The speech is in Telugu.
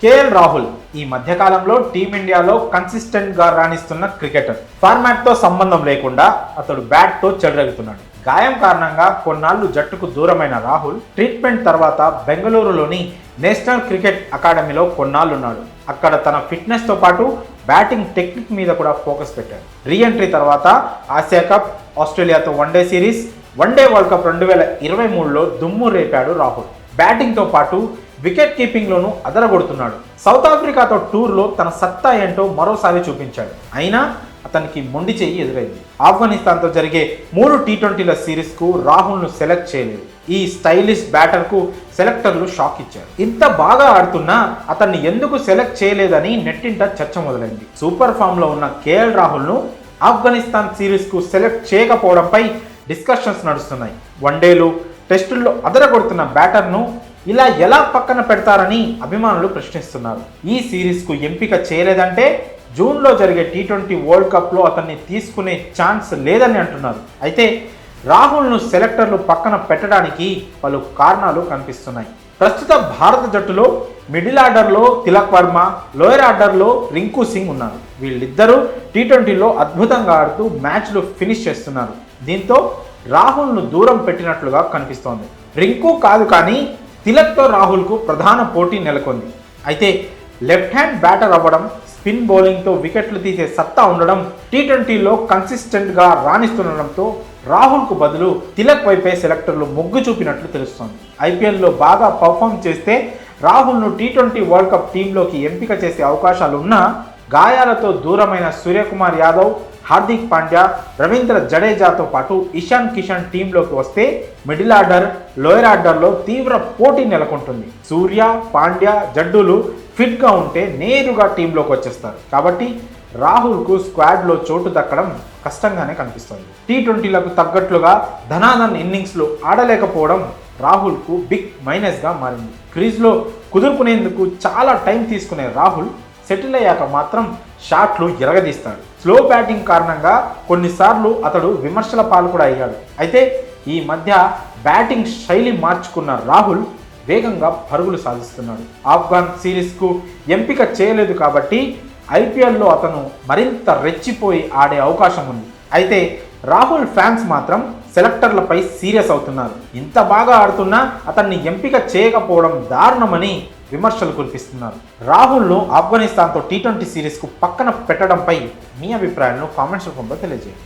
కేఎల్ రాహుల్ ఈ మధ్యకాలంలో టీమిండియాలో కన్సిస్టెంట్ గా రాణిస్తున్న క్రికెటర్. ఫార్మాట్ తో సంబంధం లేకుండా అతడు బ్యాట్ తో చెలరేగుతున్నాడు. గాయం కారణంగా కొన్నాళ్లు జట్టుకు దూరమైన రాహుల్ ట్రీట్మెంట్ తర్వాత బెంగళూరులోని నేషనల్ క్రికెట్ అకాడమీలో కొన్నాళ్లున్నాడు. అక్కడ తన ఫిట్నెస్ తో పాటు బ్యాటింగ్ టెక్నిక్ మీద కూడా ఫోకస్ పెట్టాడు. రీఎంట్రీ తర్వాత ఆసియా కప్, ఆస్ట్రేలియాతో one day series, one day world cup 2023లో దుమ్ము రేపాడు రాహుల్. బ్యాటింగ్ తో పాటు వికెట్ కీపింగ్ లోనూ అదరగొడుతున్నాడు. సౌత్ ఆఫ్రికాతో టూర్లో తన సత్తా ఏంటో మరోసారి చూపించాడు. అయినా అతనికి మొండి చెయ్యి ఎదురైంది. ఆఫ్ఘనిస్తాన్తో జరిగే 3 టీ20ల సిరీస్కు రాహుల్ను సెలెక్ట్ చేయలేదు. ఈ స్టైలిష్ బ్యాటర్కు సెలెక్టర్లు షాక్ ఇచ్చారు. ఇంత బాగా ఆడుతున్నా అతన్ని ఎందుకు సెలెక్ట్ చేయలేదని నెట్టింట చర్చ మొదలైంది. సూపర్ ఫామ్లో ఉన్న కేఎల్ రాహుల్ను ఆఫ్ఘనిస్తాన్ సిరీస్కు సెలెక్ట్ చేయకపోవడంపై డిస్కషన్స్ నడుస్తున్నాయి. వన్డేలు, టెస్టుల్లో అదరగొడుతున్న బ్యాటర్ను ఇలా ఎలా పక్కన పెడతారని అభిమానులు ప్రశ్నిస్తున్నారు. ఈ సిరీస్కు ఎంపిక చేయలేదంటే జూన్లో జరిగే టీ20 వరల్డ్ కప్లో అతన్ని తీసుకునే ఛాన్స్ లేదని అంటున్నారు. అయితే రాహుల్ను సెలెక్టర్లు పక్కన పెట్టడానికి పలు కారణాలు కనిపిస్తున్నాయి. ప్రస్తుత భారత జట్టులో మిడిల్ ఆర్డర్లో తిలక్ వర్మ, లోయర్ ఆర్డర్లో రింకు సింగ్ ఉన్నారు. వీళ్ళిద్దరూ టీ20లో అద్భుతంగా ఆడుతూ మ్యాచ్లు ఫినిష్ చేస్తున్నారు. దీంతో రాహుల్ను దూరం పెట్టినట్లుగా కనిపిస్తోంది. రింకు కాదు కానీ తిలక్తో రాహుల్కు ప్రధాన పోటీ నెలకొంది. అయితే లెఫ్ట్ హ్యాండ్ బ్యాటర్ అవ్వడం, స్పిన్ బౌలింగ్తో వికెట్లు తీసే సత్తా ఉండడం, టీ20లో కన్సిస్టెంట్గా రాణిస్తుండడంతో రాహుల్కు బదులు తిలక్ వైపే సెలెక్టర్లు మొగ్గు చూపినట్లు తెలుస్తోంది. ఐపీఎల్లో బాగా పర్ఫామ్ చేస్తే రాహుల్ను టీ20 వరల్డ్ కప్ టీంలోకి ఎంపిక చేసే అవకాశాలున్నా గాయాలతో దూరమైన సూర్యకుమార్ యాదవ్, హార్దిక్ పాండ్యా, రవీంద్ర జడేజాతో పాటు ఇషాన్ కిషన్ టీంలోకి వస్తే మిడిల్ ఆర్డర్, లోయర్ ఆర్డర్లో తీవ్ర పోటీ నెలకొంటుంది. సూర్య, పాండ్యా, జడ్డూలు ఫిట్గా ఉంటే నేరుగా టీంలోకి వచ్చేస్తారు. కాబట్టి రాహుల్కు స్క్వాడ్లో చోటు దక్కడం కష్టంగానే కనిపిస్తుంది. టీ20లకు తగ్గట్లుగా ధనాధన్ ఇన్నింగ్స్లో ఆడలేకపోవడం రాహుల్కు బిగ్ మైనస్గా మారింది. క్రీజ్లో కుదురుకునేందుకు చాలా టైం తీసుకునే రాహుల్ సెటిల్ అయ్యాక మాత్రం షాట్లు ఎరగదీస్తాడు. స్లో బ్యాటింగ్ కారణంగా కొన్నిసార్లు అతడు విమర్శల పాలు కూడా అయ్యాడు. అయితే ఈ మధ్య బ్యాటింగ్ శైలి మార్చుకున్న రాహుల్ వేగంగా పరుగులు సాధిస్తున్నాడు. ఆఫ్ఘన్ సిరీస్కు ఎంపిక చేయలేదు కాబట్టి ఐపీఎల్లో అతను మరింత రెచ్చిపోయి ఆడే అవకాశం ఉంది. అయితే రాహుల్ ఫ్యాన్స్ మాత్రం సెలెక్టర్లపై సీరియస్ అవుతున్నారు. ఇంత బాగా ఆడుతున్నా అతన్ని ఎంపిక చేయకపోవడం దారుణమని విమర్శలు కురిపిస్తున్నారు. రాహుల్ను ఆఫ్ఘనిస్తాన్తో టీ20 సిరీస్కు పక్కన పెట్టడంపై మీ అభిప్రాయాలను కామెంట్స్ రూపంలో తెలియజేయండి.